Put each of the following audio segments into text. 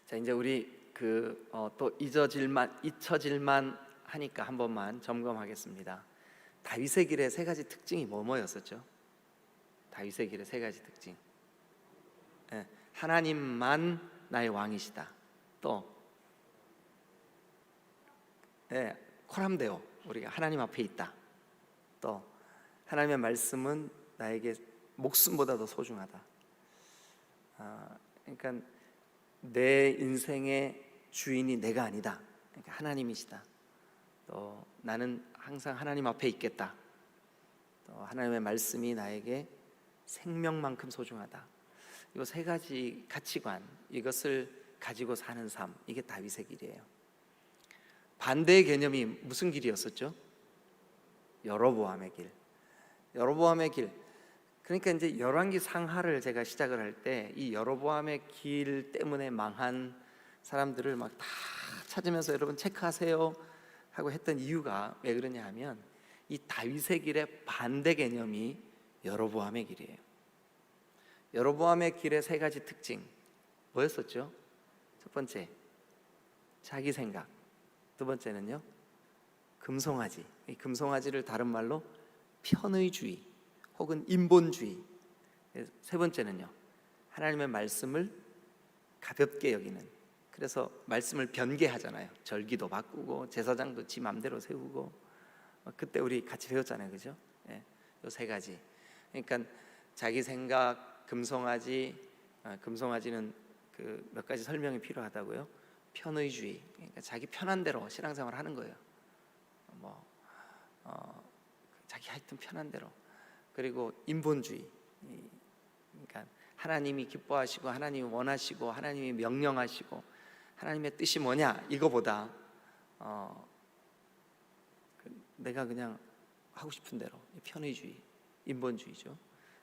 자, 이제 우리 또 잊혀질만 하니까 한 번만 점검하겠습니다. 다윗의 길의 세 가지 특징이 뭐였었죠? 다윗의 길의 세 가지 특징. 하나님만 나의 왕이시다. 또 코람데오, 우리가 하나님 앞에 있다. 또 하나님의 말씀은 나에게 목숨보다 더 소중하다. 그러니까 내 인생의 주인이 내가 아니다. 그러니까 하나님이시다. 또 나는 항상 하나님 앞에 있겠다. 또 하나님의 말씀이 나에게 생명만큼 소중하다. 이 세 가지 가치관, 이것을 가지고 사는 삶, 이게 다윗의 길이에요. 반대의 개념이 무슨 길이었었죠? 여로보암의 길. 여로보암의 길. 그러니까 이제 열왕기 상하를 제가 시작을 할 때 이 여로보암의 길 때문에 망한 사람들을 막 다 찾으면서 여러분 체크하세요 하고 했던 이유가 왜 그러냐 하면 이 다윗의 길의 반대 개념이 여로보암의 길이에요. 여로보암의 길의 세 가지 특징 뭐였었죠? 첫 번째, 자기 생각. 두 번째는요, 금송아지. 이 금송아지를 다른 말로 편의주의 혹은 인본주의. 세 번째는요, 하나님의 말씀을 가볍게 여기는. 그래서 말씀을 변개하잖아요. 절기도 바꾸고 제사장도 지 맘대로 세우고. 그때 우리 같이 배웠잖아요, 그죠? 이 세 가지. 그러니까 자기 생각, 금송아지. 금송아지는 몇 가지 설명이 필요하다고요. 편의주의. 그러니까 자기 편한 대로 신앙생활을 하는 거예요. 자기 하여튼 편한 대로. 그리고 인본주의. 그러니까 하나님이 기뻐하시고 하나님이 원하시고 하나님이 명령하시고 하나님의 뜻이 뭐냐 이거보다 내가 그냥 하고 싶은 대로. 편의주의, 인본주의죠.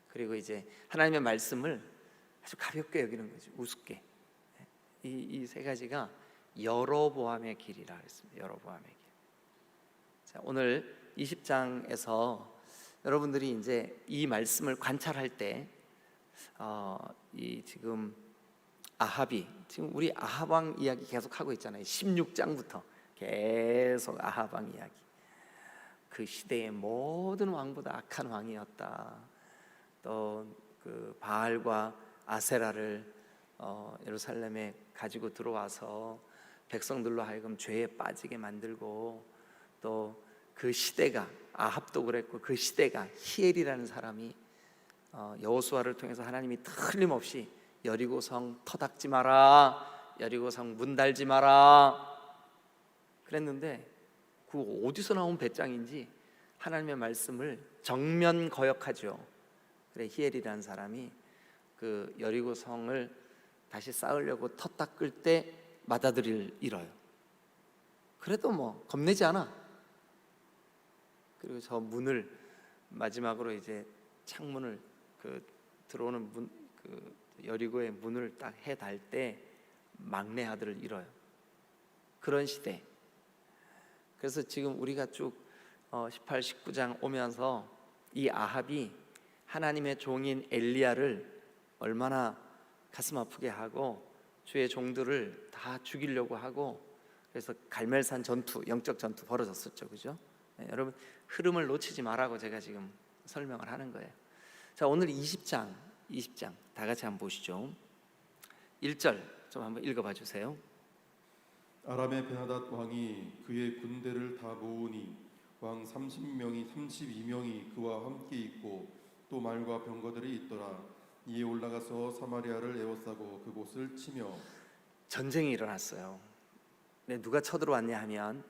그리고 이제 하나님의 말씀을 아주 가볍게 여기는 거죠. 우습게. 이 세 가지가 여로보암의 길이라 했습니다. 여로보암의 길. 자, 오늘 20장에서 여러분들이 이제 이 말씀을 관찰할 때 이 지금 아합이, 지금 우리 아합 왕 이야기 계속 하고 있잖아요. 16장부터 계속 아합 왕 이야기. 그 시대의 모든 왕보다 악한 왕이었다. 또 그 바알과 아세라를 예루살렘에 가지고 들어와서 백성들로 하여금 죄에 빠지게 만들고, 또 그 시대가, 아합도 그랬고 그 시대가 히엘이라는 사람이 여호수아를 통해서 하나님이 틀림없이 여리고성 터닥지 마라, 여리고성 문 달지 마라 그랬는데, 그 어디서 나온 배짱인지 하나님의 말씀을 정면 거역하죠. 그래, 히엘이라는 사람이 그 여리고성을 다시 쌓으려고 터 닦을 때 맏아들을 잃어요. 그래도 뭐 겁내지 않아. 그리고 저 문을 마지막으로 이제 창문을 들어오는 문, 여리고의 문을 딱 해달 때 막내 아들을 잃어요. 그런 시대. 그래서 지금 우리가 쭉 18, 19장 오면서 이 아합이 하나님의 종인 엘리야를 얼마나 가슴 아프게 하고 주의 종들을 다 죽이려고 하고, 그래서 갈멜산 전투, 영적 전투 벌어졌었죠, 그죠? 여러분 흐름을 놓치지 말라고 제가 지금 설명을 하는 거예요. 자, 오늘 20장 다 같이 한번 보시죠. 1절 좀 한번 읽어봐 주세요. 아람의 베나닷 왕이 그의 군대를 다 모으니 왕 32명이 그와 함께 있고 또 말과 병거들이 있더라. 이에 올라가서 사마리아를 에워싸고 그곳을 치며. 전쟁이 일어났어요. 근데 누가 쳐들어왔냐 하면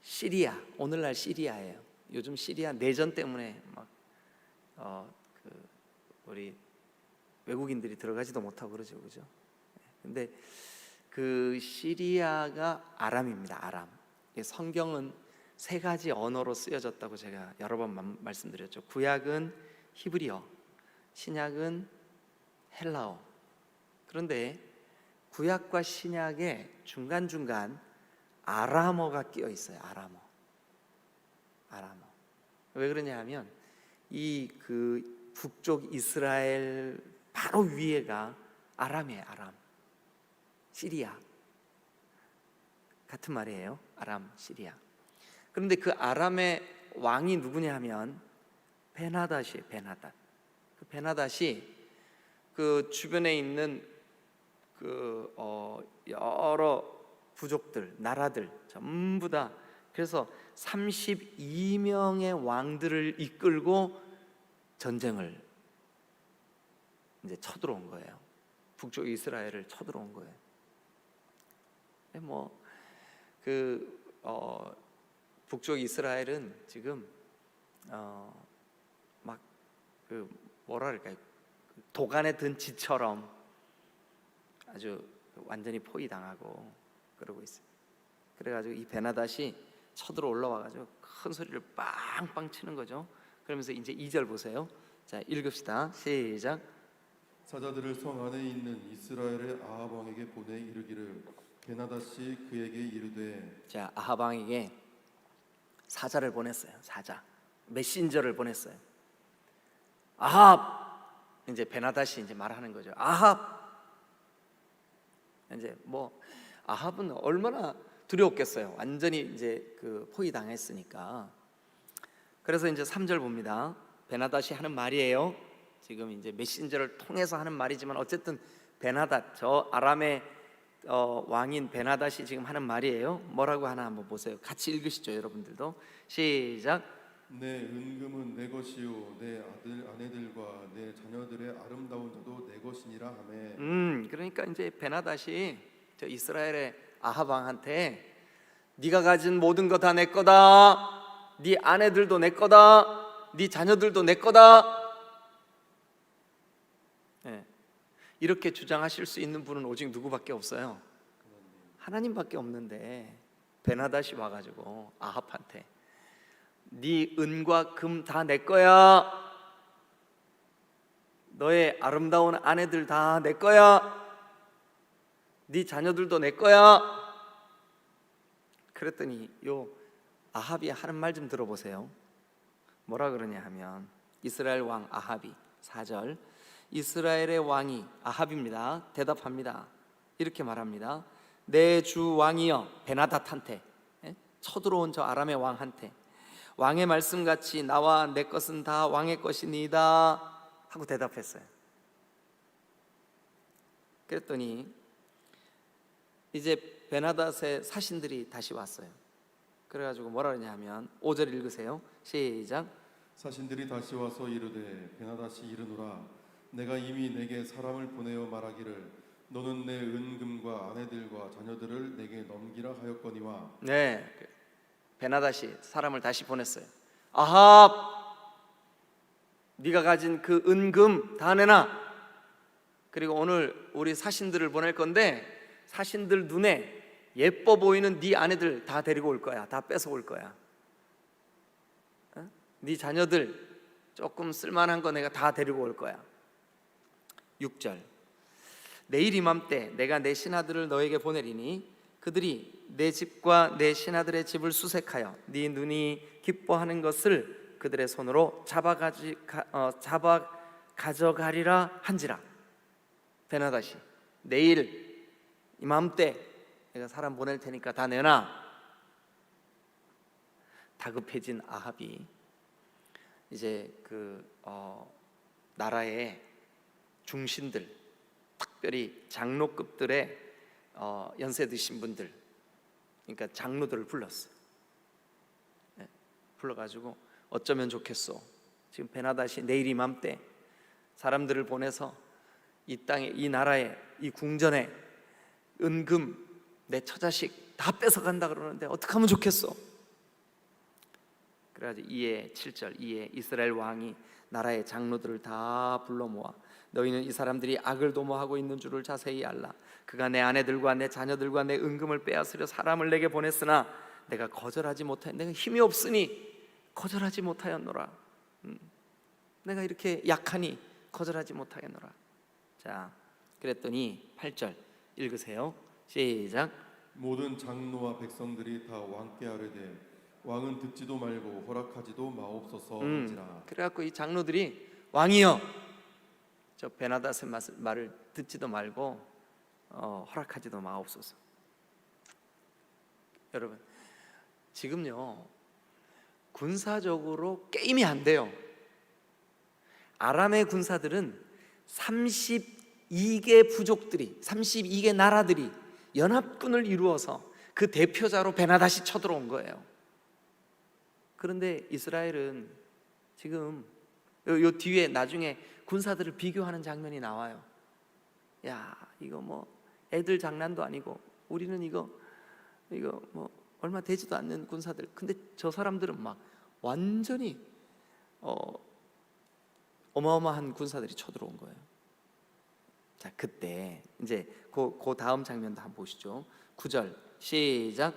시리아, 오늘날 시리아예요. 요즘 시리아 내전 때문에 막 우리 외국인들이 들어가지도 못하고 그러죠, 그죠? 근데 그 시리아가 아람입니다. 아람. 성경은 세 가지 언어로 쓰여졌다고 제가 여러 번 말씀드렸죠. 구약은 히브리어, 신약은 헬라어. 그런데 구약과 신약의 중간중간 아람어가 끼어 있어요. 아람어. 왜 그러냐 하면 이 북쪽 이스라엘 바로 위에가 아람이에요. 아람. 시리아 같은 말이에요. 아람, 시리아. 그런데 그 아람의 왕이 누구냐 하면 베나닷이에요. 베나닷. 그 베나닷이 그 주변에 있는 그 여러 부족들, 나라들 전부 다, 그래서 32명의 왕들을 이끌고 전쟁을 이제 쳐들어온 거예요. 북쪽 이스라엘을 쳐들어온 거예요. 북쪽 이스라엘은 지금 막 그 뭐라 그럴까요? 도간에 든 쥐처럼 아주 완전히 포위당하고 그러고 있어요. 그래가지고 이 베나닷이 쳐들어 올라와가지고 큰 소리를 빵빵 치는 거죠. 그러면서 이제 2절 보세요. 자, 읽읍시다. 시작. 사자들을 성 안에 있는 이스라엘의 아합 왕에게 보내 이르기를 베나닷이 그에게 이르되. 자, 아합 왕에게 사자를 보냈어요. 사자, 메신저를 보냈어요. 아합, 이제 베나닷이 이제 말하는 거죠. 아합. 이제 뭐 아합은 얼마나 두려웠겠어요. 완전히 이제 그 포위당했으니까. 그래서 이제 3절 봅니다. 베나닷이 하는 말이에요. 지금 이제 메신저를 통해서 하는 말이지만 어쨌든 베나닷, 저 아람의 왕인 베나닷이 지금 하는 말이에요. 뭐라고 하나 한번 보세요. 같이 읽으시죠, 여러분들도. 시작. 내 은금은 내 것이요 내 아내들과 내 자녀들의 아름다운 자도 내 것이니라 하매. 그러니까 이제 베나닷이 저 이스라엘의 아합 왕한테 네가 가진 모든 거 다 내 거다. 네 아내들도 내 거다. 네 자녀들도 내 거다. 네. 이렇게 주장하실 수 있는 분은 오직 누구밖에 없어요? 하나님밖에 없는데 베나닷이 와가지고 아합한테 네 은과 금 다 내 거야. 너의 아름다운 아내들 다 내 거야. 네 자녀들도 내 거야. 그랬더니 요 아합이 하는 말 좀 들어보세요. 뭐라 그러냐 하면 이스라엘 왕 아합이 4절 이스라엘의 왕이 아합입니다. 대답합니다. 이렇게 말합니다. 내 주 왕이여, 베나닷한테, 쳐들어온 저 아람의 왕한테 왕의 말씀같이 나와 내 것은 다 왕의 것이니이다 하고 대답했어요. 그랬더니 이제 베나닷의 사신들이 다시 왔어요. 그래가지고 뭐라 그러냐면 5절 읽으세요. 시작. 사신들이 다시 와서 이르되 베나닷이 이르노라 내가 이미 내게 사람을 보내어 말하기를 너는 내 은금과 아내들과 자녀들을 내게 넘기라 하였거니와. 네, 베나닷이 사람을 다시 보냈어요. 아합, 네가 가진 그 은금 다 내놔. 그리고 오늘 우리 사신들을 보낼 건데 사신들 눈에 예뻐 보이는 네 아내들 다 데리고 올 거야. 다 뺏어 올 거야. 네 자녀들 조금 쓸만한 거 내가 다 데리고 올 거야. 6절 내일 이맘때 내가 내 신하들을 너에게 보내리니 그들이 내 집과 내 신하들의 집을 수색하여 네 눈이 기뻐하는 것을 그들의 손으로 잡아 가져가리라 한지라. 베나닷이 내일 이맘때 내가 사람 보낼 테니까 다 내놔. 다급해진 아합이 이제 그 나라의 중신들, 특별히 장로급들의 연세 드신 분들, 그러니까 장로들을 불렀어요. 네, 불러가지고 어쩌면 좋겠소. 지금 베나닷이 내일 이맘때 사람들을 보내서 이 땅에, 이 나라에, 이 궁전에 은금, 내 처자식 다 뺏어간다 그러는데 어떻게 하면 좋겠소? 그래가지고 이에 7절 이에 이스라엘 왕이 나라의 장로들을 다 불러 모아 너희는 이 사람들이 악을 도모하고 있는 줄을 자세히 알라. 그가 내 아내들과 내 자녀들과 내 은금을 빼앗으려 사람을 내게 보냈으나 내가 거절하지 못하여 내가 힘이 없으니 거절하지 못하였노라. 내가 이렇게 약하니 거절하지 못하겠노라. 자, 그랬더니 8절 읽으세요. 시작. 모든 장로와 백성들이 다 왕께 아뢰되 왕은 듣지도 말고 허락하지도 마옵소서 한지라. 그래갖고 이 장로들이 왕이여, 저 베나닷의 말을 듣지도 말고 허락하지도 마옵소서. 여러분, 지금요 군사적으로 게임이 안 돼요. 아람의 군사들은 32개 부족들이, 32개 나라들이 연합군을 이루어서 그 대표자로 베나닷이 쳐들어온 거예요. 그런데 이스라엘은 지금 요 뒤에 나중에 군사들을 비교하는 장면이 나와요. 야, 이거 뭐 애들 장난도 아니고 우리는 이거 뭐 얼마 되지도 않는 군사들. 근데 저 사람들은 막 완전히 어마어마한 군사들이 쳐들어온 거예요. 자, 그때 이제 그 다음 장면도 한번 보시죠. 9절 시작.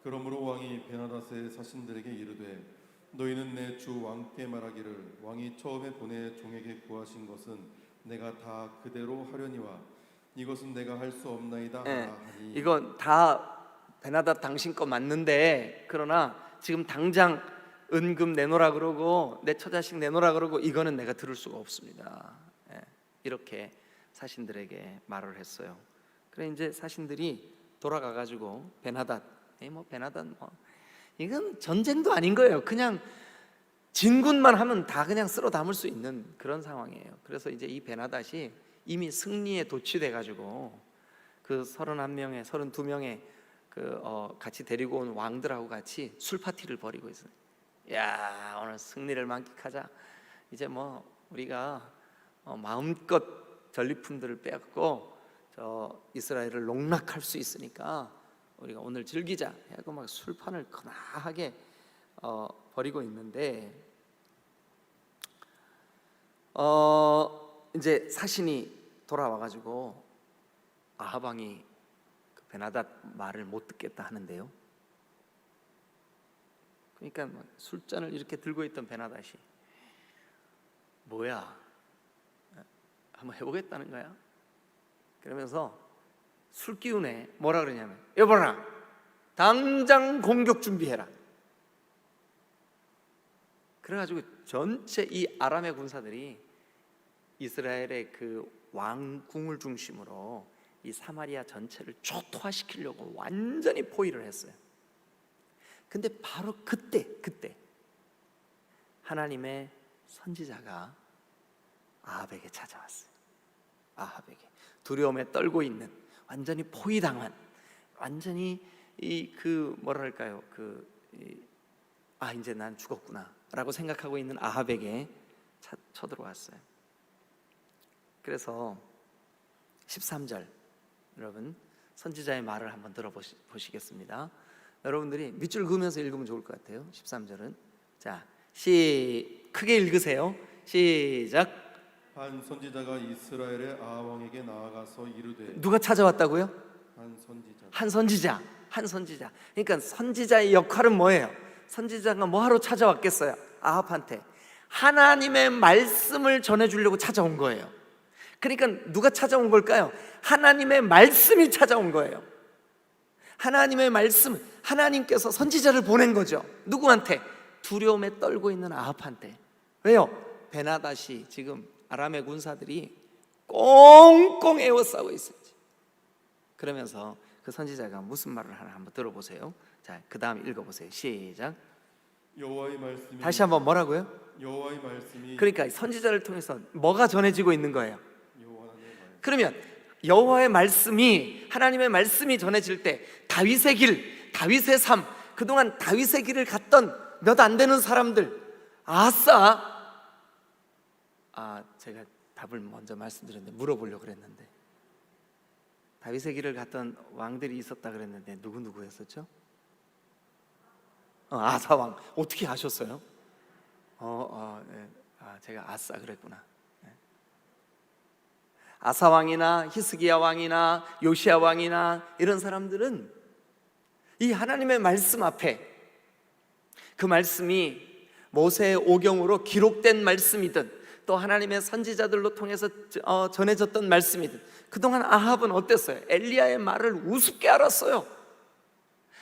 그러므로 왕이 베나닷의 사신들에게 이르되 너희는 내 주 왕께 말하기를 왕이 처음에 보내 종에게 구하신 것은 내가 다 그대로 하려니와 이것은 내가 할 수 없나이다 하니. 이건 다 베나닷 당신 거 맞는데, 그러나 지금 당장 은금 내놓으라 그러고 내 처자식 내놓으라 그러고 이거는 내가 들을 수가 없습니다. 이렇게 사신들에게 말을 했어요. 그래 이제 사신들이 돌아가 가지고 베나닷 이건 전쟁도 아닌 거예요. 그냥 진군만 하면 다 그냥 쓸어 담을 수 있는 그런 상황이에요. 그래서 이제 이 베나닷이 이미 승리에 도취돼 가지고 그 31명의 32명의 같이 데리고 온 왕들하고 같이 술 파티를 벌이고 있어요. 야, 오늘 승리를 만끽하자. 이제 뭐 우리가 마음껏 전리품들을 빼앗고 저 이스라엘을 농락할 수 있으니까 우리가 오늘 즐기자 하고 막 술판을 거나하게 벌이고 있는데, 이제 사신이 돌아와 가지고 아합 왕이 그 베나닷 말을 못 듣겠다 하는데요. 그러니까 막 술잔을 이렇게 들고 있던 베나닷이 뭐야, 한번 해보겠다는 거야. 그러면서 술 기운에 뭐라 그러냐면, 여보라, 당장 공격 준비해라. 그래가지고 전체 이 아람의 군사들이 이스라엘의 그 왕궁을 중심으로 이 사마리아 전체를 초토화시키려고 완전히 포위를 했어요. 근데 바로 그때 하나님의 선지자가 아합에게 찾아왔어요. 아합에게 두려움에 떨고 있는, 완전히 포위당한, 완전히 뭐랄까요, 이제 난 죽었구나라고 생각하고 있는 아합에게 쳐들어왔어요. 그래서 13절 여러분 선지자의 말을 한번 들어보시겠습니다. 여러분들이 밑줄 그으면서 읽으면 좋을 것 같아요. 13절은 자, 크게 읽으세요. 시작. 한 선지자가 이스라엘의 아합 왕에게 나아가서 이르되. 누가 찾아왔다고요? 한 선지자. 그러니까 선지자의 역할은 뭐예요? 선지자가 뭐하러 찾아왔겠어요? 아합한테 하나님의 말씀을 전해주려고 찾아온 거예요. 그러니까 누가 찾아온 걸까요? 하나님의 말씀이 찾아온 거예요. 하나님의 말씀, 하나님께서 선지자를 보낸 거죠. 누구한테? 두려움에 떨고 있는 아합한테. 왜요? 베나닷이 지금 아람의 군사들이 꽁꽁 에워싸고 있었지. 그러면서 그 선지자가 무슨 말을 하나 한번 들어보세요. 자, 그 다음 읽어보세요. 시작. 여호와의 말씀이. 다시 한번 뭐라고요? 여호와의 말씀이. 그러니까 선지자를 통해서 뭐가 전해지고 있는 거예요? 그러면 여호와의 말씀이, 하나님의 말씀이 전해질 때 다윗의 길, 다윗의 삶, 그동안 다윗의 길을 갔던 몇 안 되는 사람들, 제가 답을 먼저 말씀드렸는데 물어보려고 그랬는데, 다윗의 길을 갔던 왕들이 있었다 그랬는데 누구였었죠? 아사왕. 어떻게 아셨어요? 네. 제가 아싸 그랬구나. 네. 아사 왕이나 히스기야 왕이나 요시야 왕이나 이런 사람들은 이 하나님의 말씀 앞에, 그 말씀이 모세의 오경으로 기록된 말씀이든 또 하나님의 선지자들로 통해서 전해졌던 말씀이든, 그동안 아합은 어땠어요? 엘리야의 말을 우습게 알았어요.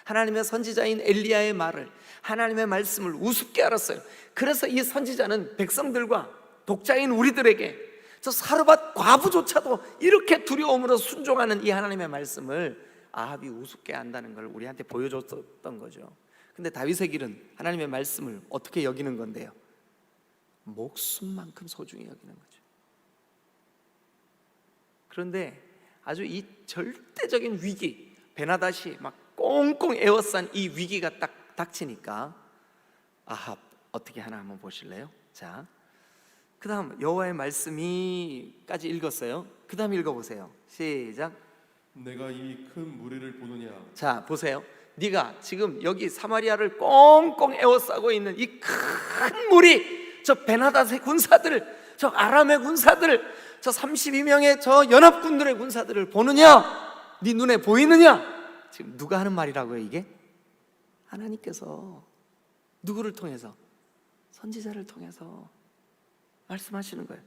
하나님의 선지자인 엘리야의 말을, 하나님의 말씀을 우습게 알았어요. 그래서 이 선지자는 백성들과 독자인 우리들에게 저 사르밧 과부조차도 이렇게 두려움으로 순종하는 이 하나님의 말씀을 아합이 우습게 한다는 걸 우리한테 보여줬던 거죠. 근데 다윗의 길은 하나님의 말씀을 어떻게 여기는 건데요? 목숨만큼 소중히 여기는 거죠. 그런데 아주 이 절대적인 위기, 베나닷이 막 꽁꽁 에워싼 이 위기가 딱 닥치니까 아합 어떻게 하나 한번 보실래요? 자, 그 다음 여호와의 말씀이까지 읽었어요. 그 다음 읽어보세요. 시작. 내가 이 큰 무리를 보느냐. 자, 보세요. 네가 지금 여기 사마리아를 꽁꽁 에워싸고 있는 이 큰 무리, 저 베나닷의 군사들, 저 아람의 군사들, 저 32명의 저 연합군들의 군사들을 보느냐? 네 눈에 보이느냐? 지금 누가 하는 말이라고요, 이게? 하나님께서 누구를 통해서? 선지자를 통해서 말씀하시는 거예요.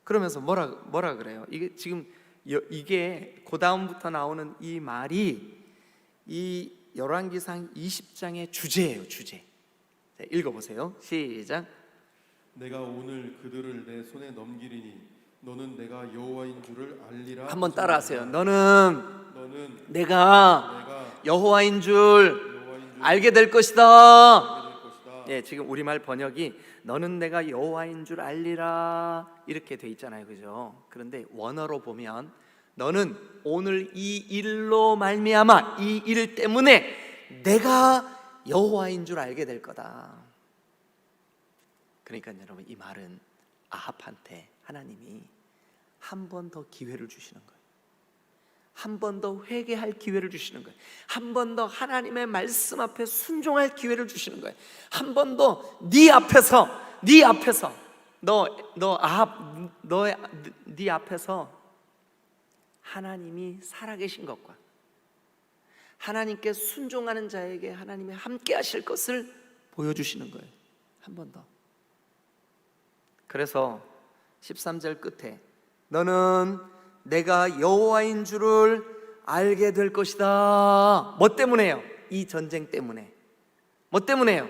그러면서 뭐라 그래요? 이게 지금 이게 그 다음부터 나오는 이 말이 이 열왕기상 20장의 주제예요, 주제. 자, 읽어보세요. 시작. 내가 오늘 그들을 내 손에 넘기리니 너는 내가 여호와인 줄을 알리라. 한번 따라하세요. 너는 내가 내가 여호와인 줄 여호와인 줄 알게 될 것이다. 알게 될 것이다. 예, 지금 우리말 번역이 너는 내가 여호와인 줄 알리라 이렇게 돼 있잖아요, 그죠? 그런데 원어로 보면 너는 오늘 이 일로 말미암아 이 일 때문에 내가 여호와인 줄 알게 될 거다. 그러니까 여러분, 이 말은 아합한테 하나님이 한 번 더 기회를 주시는 거예요. 한 번 더 회개할 기회를 주시는 거예요. 한 번 더 하나님의 말씀 앞에 순종할 기회를 주시는 거예요. 한 번 더 네 앞에서 네 앞에서 하나님이 살아계신 것과 하나님께 순종하는 자에게 하나님이 함께 하실 것을 보여주시는 거예요. 한 번 더. 그래서 13절 끝에 너는 내가 여호와인 줄을 알게 될 것이다. 뭐 때문에요? 이 전쟁 때문에. 뭐 때문에요?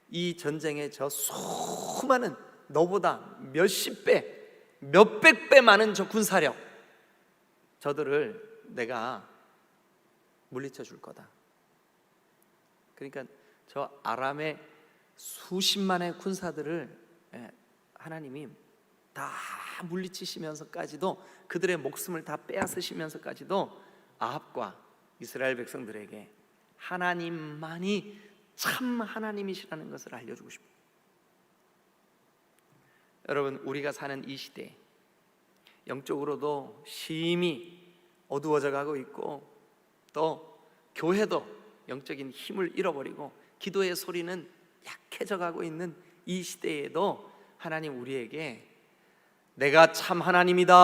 이 전쟁에 저 수많은 너보다 몇십 배, 몇백 배 많은 저 군사력, 저들을 내가 물리쳐 줄 거다. 그러니까 저 아람의 수십만의 군사들을 하나님이 다 물리치시면서까지도, 그들의 목숨을 다 빼앗으시면서까지도 아합과 이스라엘 백성들에게 하나님만이 참 하나님이시라는 것을 알려주고 싶어요. 여러분, 우리가 사는 이 시대에 영적으로도 심히 어두워져 가고 있고, 또 교회도 영적인 힘을 잃어버리고 기도의 소리는 약해져 가고 있는 이 시대에도 하나님 우리에게 내가 참 하나님이다,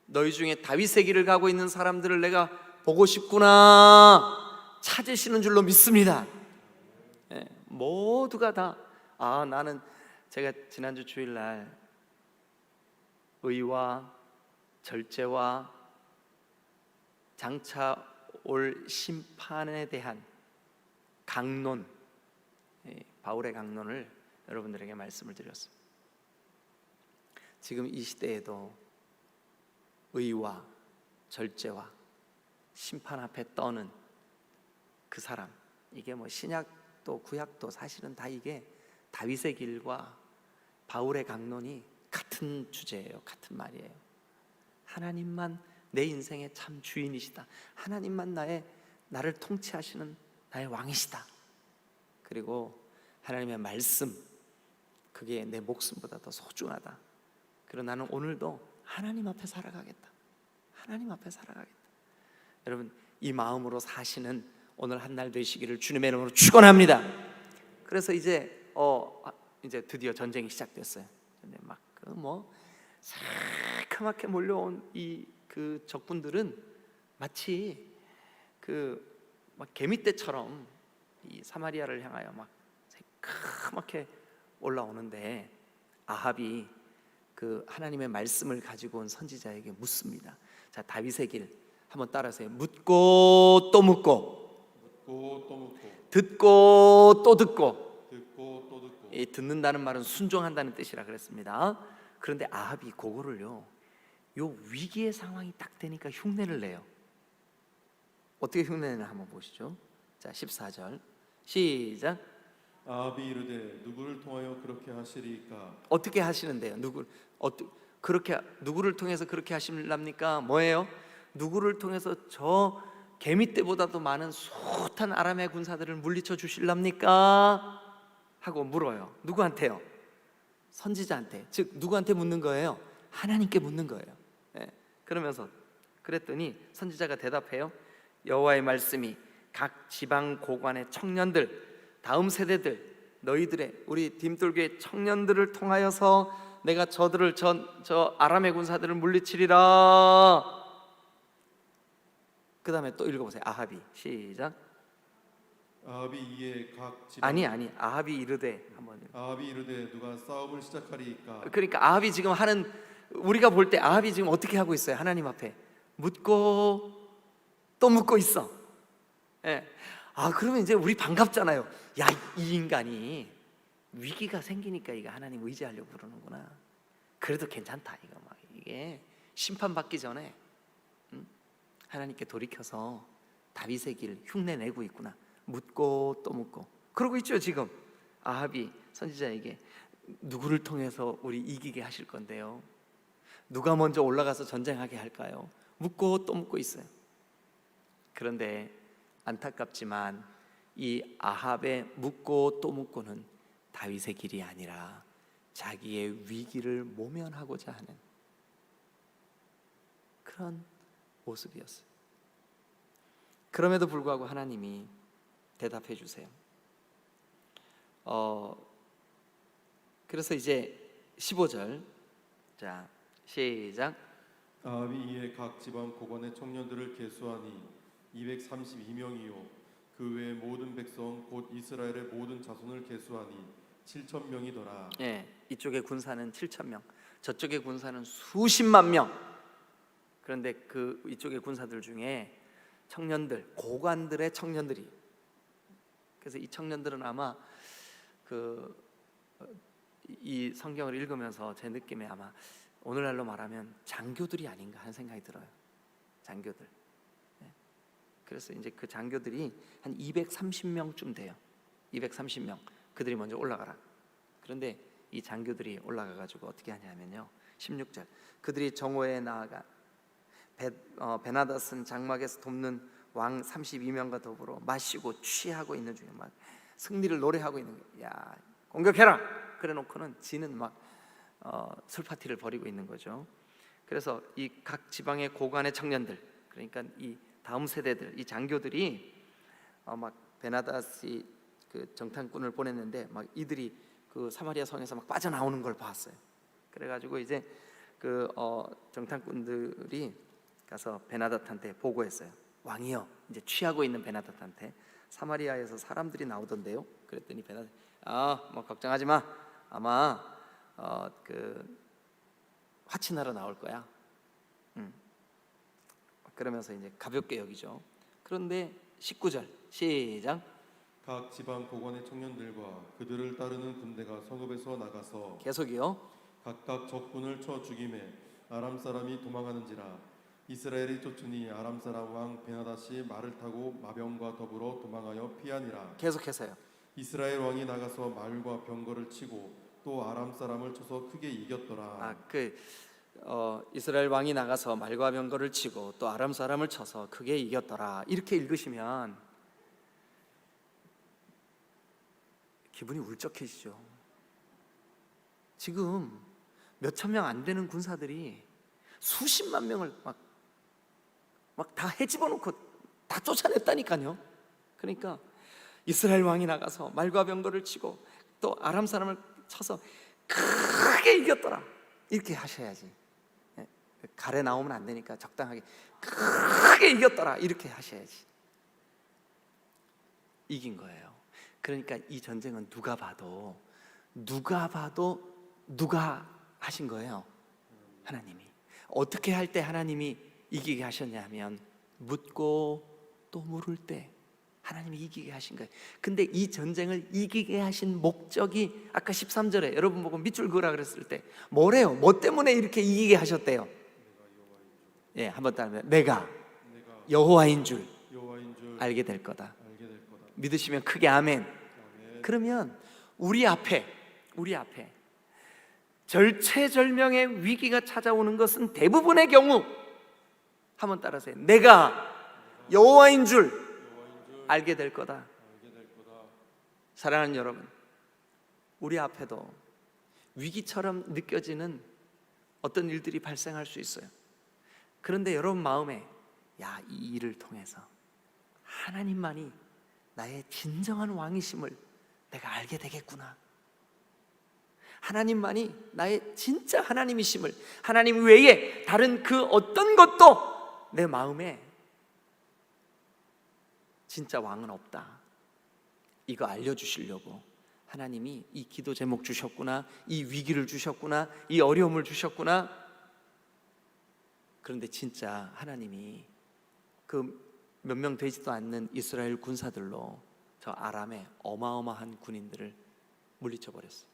너희 중에 다윗의 길을 가고 있는 사람들을 내가 보고 싶구나 찾으시는 줄로 믿습니다. 모두가 다 나는, 제가 지난주 주일날 의와 절제와 장차 올 심판에 대한 강론, 바울의 강론을 여러분들에게 말씀을 드렸습니다. 지금 이 시대에도 의와 절제와 심판 앞에 떠는 그 사람, 이게 뭐 신약도 구약도 사실은 다 이게 다윗의 길과 바울의 강론이 같은 주제예요. 같은 말이에요. 하나님만 내 인생의 참 주인이시다. 하나님만 나를 통치하시는 나의 왕이시다. 그리고 하나님의 말씀, 그게 내 목숨보다 더 소중하다. 그리고 나는 오늘도 하나님 앞에 살아가겠다. 하나님 앞에 살아가겠다. 여러분, 이 마음으로 사시는 오늘 한 날 되시기를 주님의 이름으로 축원합니다. 그래서 이제 드디어 전쟁이 시작됐어요. 근데 막 새카맣게 몰려온 그 적군들은 마치 막 개미떼처럼 이 사마리아를 향하여 막 새카맣게 올라오는데, 아합이 그 하나님의 말씀을 가지고 온 선지자에게 묻습니다. 자, 다윗의 길 한번 따라하세요. 묻고 또 묻고, 묻고 또 묻고, 듣고 또 듣고. 듣고 또 듣고. 이 듣는다는 말은 순종한다는 뜻이라 그랬습니다. 그런데 아합이 그거를요, 요 위기의 상황이 딱 되니까 흉내를 내요. 어떻게 흉내내나 한번 보시죠. 자, 14절 시작. 아합이 이르되 누구를 통하여 그렇게 하시리이까? 어떻게 하시는데요? 그렇게 누구를 통해서 그렇게 하실랍니까? 뭐예요? 누구를 통해서 저 개미 떼보다도 많은 숱한 아람의 군사들을 물리쳐 주실랍니까? 하고 물어요. 누구한테요? 선지자한테. 즉 누구한테 묻는 거예요? 하나님께 묻는 거예요. 예. 그러면서 그랬더니 선지자가 대답해요. 여호와의 말씀이 각 지방 고관의 청년들, 다음 세대들, 너희들의 우리 딤돌교의 청년들을 통하여서 내가 저들을 저 아람의 군사들을 물리치리라. 그 다음에 또 읽어보세요. 아합이 시작. 아합이 이에 각 지방 아니 아합이 이르되 한번. 아합이 이르되 누가 싸움을 시작하리이까? 그러니까 아합이 지금 하는, 우리가 볼 때 아합이 지금 어떻게 하고 있어요? 하나님 앞에 묻고 또 묻고 있어. 예. 아, 그러면 이제 우리 반갑잖아요. 야, 이 인간이 위기가 생기니까 이거 하나님 의지하려고 그러는구나. 그래도 괜찮다. 이거 막 이게 심판받기 전에 하나님께 돌이켜서 다윗의 길 흉내 내고 있구나. 묻고 또 묻고 그러고 있죠. 지금 아합이 선지자에게 누구를 통해서 우리 이기게 하실 건데요? 누가 먼저 올라가서 전쟁하게 할까요? 묻고 또 묻고 있어요. 그런데 안타깝지만 이 아합의 묻고 또 묻고는 다윗의 길이 아니라 자기의 위기를 모면하고자 하는 그런 모습이었어요. 그럼에도 불구하고 하나님이 대답해 주세요. 그래서 이제 15절 자 시작. 아합이 이에 각 지방 고관의 청년들을 계수하니 232명이요 그 외의 모든 백성 곧 이스라엘의 모든 자손을 계수하니 7,000명이더라. 예, 이쪽의 군사는 7,000명, 저쪽의 군사는 수십만 명. 그런데 그 이쪽의 군사들 중에 청년들, 고관들의 청년들이, 그래서 이 청년들은 아마 이 성경을 읽으면서 제 느낌에 아마 오늘날로 말하면 장교들이 아닌가 하는 생각이 들어요. 장교들. 그래서 이제 그 장교들이 한 230명쯤 돼요. 230명. 그들이 먼저 올라가라. 그런데 이 장교들이 올라가 가지고 어떻게 하냐면요. 16절. 그들이 정오에 나아가 베나닷은 장막에서 돕는 왕 32명과 더불어 마시고 취하고 있는 중에 막 승리를 노래하고 있는 거예요. 야, 공격해라. 그래 놓고는 지는 막 술 파티를 벌이고 있는 거죠. 그래서 이 각 지방의 고관의 청년들, 그러니까 이 다음 세대들, 이 장교들이 막 베나닷이 그 정탐꾼을 보냈는데 막 이들이 그 사마리아 성에서 막 빠져나오는 걸 봤어요. 그래가지고 이제 그 정탐꾼들이 가서 베나닷한테 보고했어요. 왕이요, 이제 취하고 있는 베나닷한테 사마리아에서 사람들이 나오던데요. 그랬더니 베나닷, 뭐 걱정하지 마. 아마 그 화친하러 나올 거야. 그러면서 이제 가볍게 여기죠. 그런데 19절 시작. 각 지방 고관의 청년들과 그들을 따르는 군대가 성읍에서 나가서 계속이요. 각각 적군을 쳐 죽임에 아람 사람이 도망하는지라. 이스라엘이 쫓으니 아람 사람 왕 베나닷이 말을 타고 마병과 더불어 도망하여 피하니라. 계속해서요. 이스라엘 왕이 나가서 말과 병거를 치고 또 아람 사람을 쳐서 크게 이겼더라. 이스라엘 왕이 나가서 말과 병거를 치고 또 아람 사람을 쳐서 크게 이겼더라. 이렇게 읽으시면 기분이 울적해지죠. 지금 몇천 명 안 되는 군사들이 수십만 명을 막 다 해집어 놓고 다 쫓아냈다니까요. 그러니까 이스라엘 왕이 나가서 말과 병거를 치고 또 아람 사람을 쳐서 크게 이겼더라. 이렇게 하셔야지. 가래 나오면 안 되니까 적당하게 크게 이겼더라. 이렇게 하셔야지. 이긴 거예요. 그러니까 이 전쟁은 누가 봐도 누가 하신 거예요? 하나님이. 어떻게 할 때 하나님이 이기게 하셨냐면 묻고 또 물을 때 하나님이 이기게 하신 거예요. 근데 이 전쟁을 이기게 하신 목적이 아까 13절에 여러분 보고 밑줄 그으라 그랬을 때 뭐래요? 뭐 때문에 이렇게 이기게 하셨대요? 예, 한번 따라해. 내가 여호와인 줄 알게 될 거다. 믿으시면 크게 아멘. 그러면 우리 앞에 절체절명의 위기가 찾아오는 것은 대부분의 경우 한번 따라하세요. 내가 여호와인 줄 알게 될 거다. 사랑하는 여러분, 우리 앞에도 위기처럼 느껴지는 어떤 일들이 발생할 수 있어요. 그런데 여러분 마음에 이 일을 통해서 하나님만이 나의 진정한 왕이심을 내가 알게 되겠구나. 하나님만이 나의 진짜 하나님이심을, 하나님 외에 다른 그 어떤 것도 내 마음에 진짜 왕은 없다. 이거 알려주시려고 하나님이 이 기도 제목 주셨구나, 이 위기를 주셨구나, 이 어려움을 주셨구나. 그런데 진짜 하나님이 그 몇 명 되지도 않는 이스라엘 군사들로 저 아람의 어마어마한 군인들을 물리쳐 버렸어요.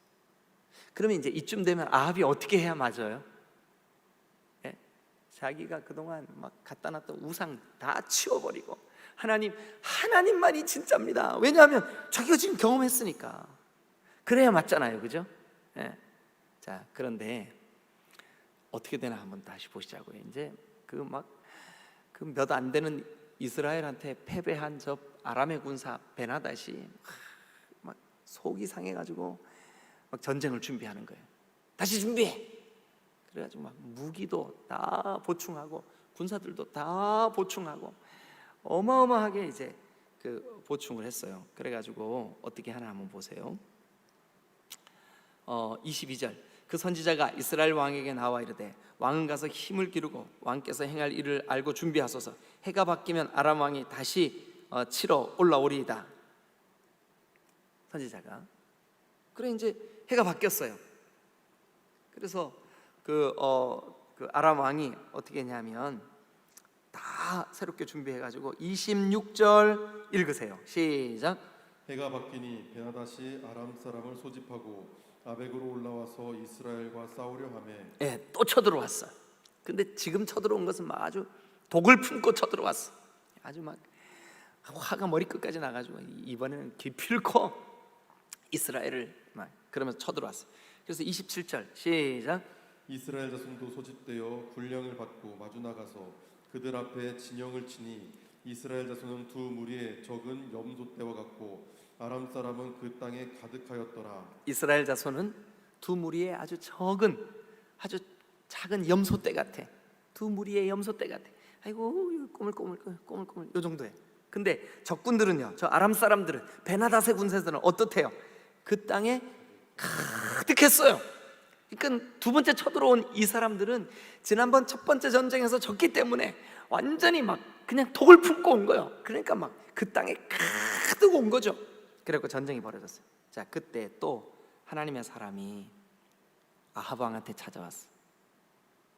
그러면 이제 이쯤 되면 아합이 어떻게 해야 맞아요? 예? 자기가 그동안 막 갖다 놨던 우상 다 치워버리고 하나님만이 진짜입니다. 왜냐하면 자기가 지금 경험했으니까. 그래야 맞잖아요, 그죠? 예. 자, 그런데 어떻게 되나 한번 다시 보시자고요. 이제 그 몇 안 되는 이스라엘한테 패배한 저 아람의 군사 베나닷이 막 속이 상해가지고 막 전쟁을 준비하는 거예요. 다시 준비해. 그래가지고 막 무기도 다 보충하고 군사들도 다 보충하고 어마어마하게 이제 그 보충을 했어요. 그래가지고 어떻게 하나 한번 보세요. 22절 그 선지자가 이스라엘 왕에게 나와 이르되 왕은 가서 힘을 기르고 왕께서 행할 일을 알고 준비하소서. 해가 바뀌면 아람 왕이 다시 치러 올라오리이다. 선지자가. 그래 이제 해가 바뀌었어요. 그래서 그 아람 왕이 어떻게 했냐면 다 새롭게 준비해가지고 26절 읽으세요. 시작. 해가 바뀌니 베나닷이 아람 사람을 소집하고 아벡으로 올라와서 이스라엘과 싸우려 하매 예, 또 쳐들어왔어. 근데 지금 쳐들어온 것은 막 아주 독을 품고 쳐들어왔어. 아주 막 화가 머리끝까지 나가지고 이번에는 기필코 이스라엘을 막 그러면서 쳐들어왔어. 그래서 27절 시작. 이스라엘 자손도 소집되어 군량을 받고 마주 나가서 그들 앞에 진영을 치니 이스라엘 자손은 두 무리의 적은 염소떼와 같고 아람 사람은 그 땅에 가득하였더라. 이스라엘 자손은 두 무리의 아주 적은 아주 작은 염소떼 같아. 두 무리의 염소떼 같아. 아이고 꼬물꼬물 요 정도에. 근데 적군들은요, 저 아람 사람들은 베나닷의 군사들은 어떻대요? 그 땅에 가득했어요. 그러니까 두 번째 쳐들어온 이 사람들은 지난번 첫 번째 전쟁에서 졌기 때문에 완전히 막 그냥 독을 품고 온 거예요. 그러니까 막 그 땅에 가득 온 거죠. 그래서 전쟁이 벌어졌어요. 자, 그때 또 하나님의 사람이 아합 왕한테 찾아왔어.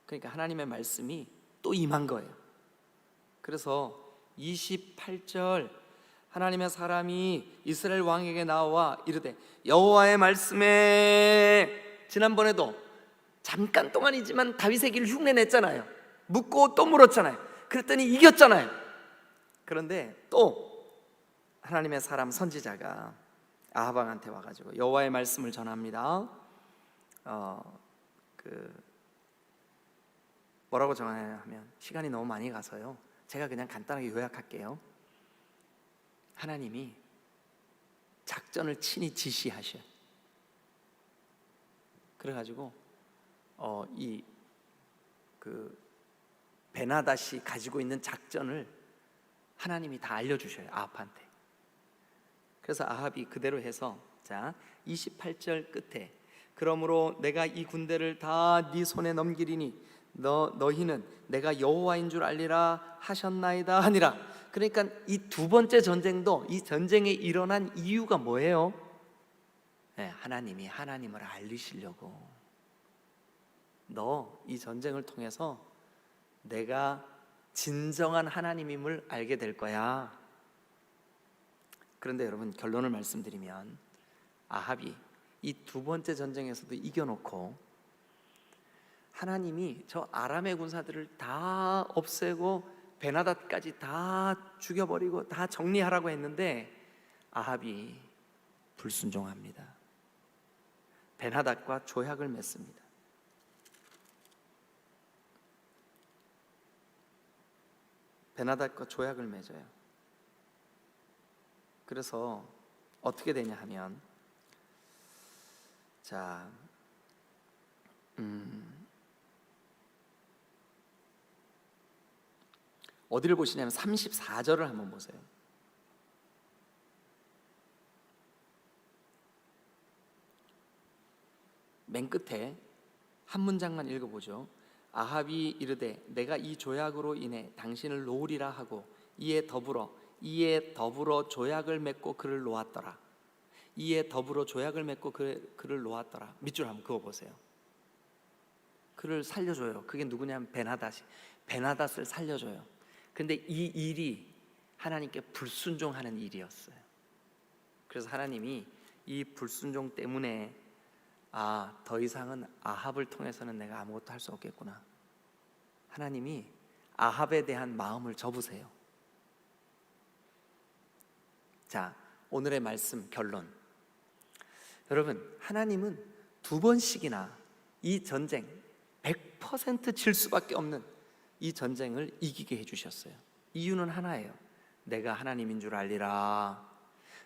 그러니까 하나님의 말씀이 또 임한 거예요. 그래서 28절 하나님의 사람이 이스라엘 왕에게 나와 이르되 여호와의 말씀에 지난번에도 잠깐 동안이지만 다윗의 길을 흉내냈잖아요. 묻고 또 물었잖아요. 그랬더니 이겼잖아요. 그런데 또 하나님의 사람 선지자가 아합 왕한테 와가지고 여호와의 말씀을 전합니다. 뭐라고 전하냐 하면 시간이 너무 많이 가서요. 제가 그냥 간단하게 요약할게요. 하나님이 작전을 친히 지시하셔. 그래가지고 이 베나닷이 가지고 있는 작전을 하나님이 다 알려주셔요. 아합한테. 그래서 아합이 그대로 해서 자 28절 끝에 그러므로 내가 이 군대를 다 네 손에 넘기리니 너희는 내가 여호와인 줄 알리라 하셨나이다 하니라. 그러니까 이 두 번째 전쟁도 이 전쟁에 일어난 이유가 뭐예요? 네, 하나님이 하나님을 알리시려고. 너 이 전쟁을 통해서 내가 진정한 하나님임을 알게 될 거야. 그런데 여러분, 결론을 말씀드리면 아합이 이 두 번째 전쟁에서도 이겨놓고 하나님이 저 아람의 군사들을 다 없애고 베나닷까지 다 죽여버리고 다 정리하라고 했는데 아합이 불순종합니다. 베나닷과 조약을 맺습니다. 베나닷과 조약을 맺어요. 그래서 어떻게 되냐 하면, 자, 어디를 보시냐면 34절을 한번 보세요. 맨 끝에 한 문장만 읽어보죠. 아합이 이르되 내가 이 조약으로 인해 당신을 놓으리라 하고 이에 더불어 조약을 맺고 그를 놓았더라. 이에 더불어 조약을 맺고 그를 놓았더라. 밑줄 한번 그어보세요. 그를 살려줘요. 그게 누구냐면 베나닷을 살려줘요. 근데 이 일이 하나님께 불순종하는 일이었어요. 그래서 하나님이 이 불순종 때문에 더 이상은 아합을 통해서는 내가 아무것도 할 수 없겠구나. 하나님이 아합에 대한 마음을 접으세요. 자, 오늘의 말씀 결론. 여러분, 하나님은 두 번씩이나 이 전쟁 100% 질 수밖에 없는 이 전쟁을 이기게 해주셨어요. 이유는 하나예요. 내가 하나님인 줄 알리라.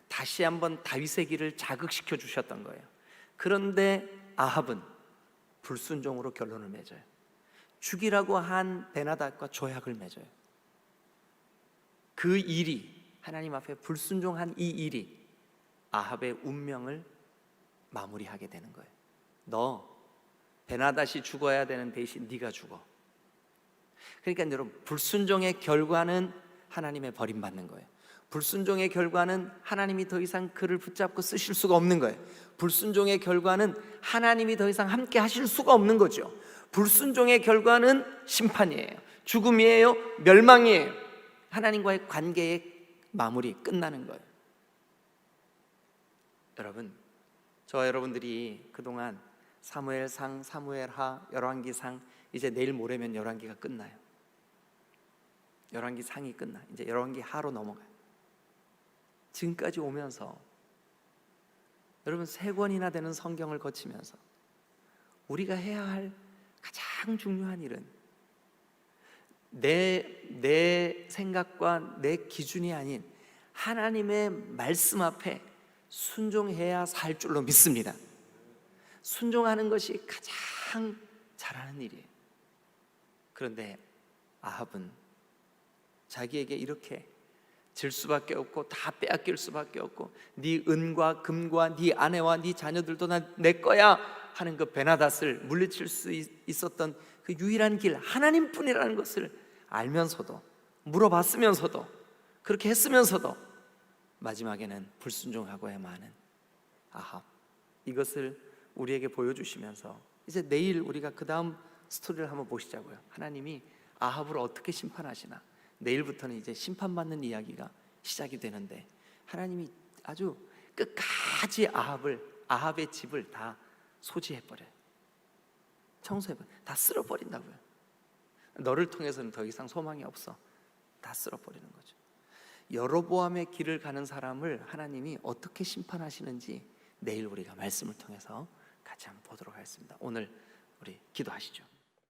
다시 한번 다윗의 길을 자극시켜 주셨던 거예요. 그런데 아합은 불순종으로 결론을 맺어요. 죽이라고 한 베나닷과 조약을 맺어요. 그 일이, 하나님 앞에 불순종한 이 일이 아합의 운명을 마무리하게 되는 거예요. 너 베나닷이 죽어야 되는 대신 네가 죽어. 그러니까 여러분, 불순종의 결과는 하나님의 버림받는 거예요. 불순종의 결과는 하나님이 더 이상 그를 붙잡고 쓰실 수가 없는 거예요. 불순종의 결과는 하나님이 더 이상 함께 하실 수가 없는 거죠. 불순종의 결과는 심판이에요. 죽음이에요. 멸망이에요. 하나님과의 관계의 마무리, 끝나는 거예요. 여러분, 저와 여러분들이 그동안 사무엘상, 사무엘하, 열왕기상, 이제 내일 모레면 열왕기가 끝나요. 열왕기상이 끝나. 이제 열왕기하로 넘어가요. 지금까지 오면서 여러분, 3권이나 되는 성경을 거치면서 우리가 해야 할 가장 중요한 일은 내 생각과 내 기준이 아닌 하나님의 말씀 앞에 순종해야 살 줄로 믿습니다. 순종하는 것이 가장 잘하는 일이에요. 그런데 아합은 자기에게 이렇게 질 수밖에 없고 다 빼앗길 수밖에 없고 네 은과 금과 네 아내와 네 자녀들도 내 거야 하는 그 베나닷을 물리칠 수 있었던 그 유일한 길, 하나님뿐이라는 것을 알면서도, 물어봤으면서도, 그렇게 했으면서도 마지막에는 불순종하고야 마는 아합, 이것을 우리에게 보여주시면서 이제 내일 우리가 그 다음 스토리를 한번 보시자고요. 하나님이 아합을 어떻게 심판하시나. 내일부터는 이제 심판받는 이야기가 시작이 되는데 하나님이 아주 끝까지 아합의 집을 다 소지해버려요. 청소해버려요. 다 쓸어버린다고요. 너를 통해서는 더 이상 소망이 없어. 다 쓸어버리는 거죠. 여로보암의 길을 가는 사람을 하나님이 어떻게 심판하시는지 내일 우리가 말씀을 통해서 같이 한번 보도록 하겠습니다. 오늘 우리 기도하시죠.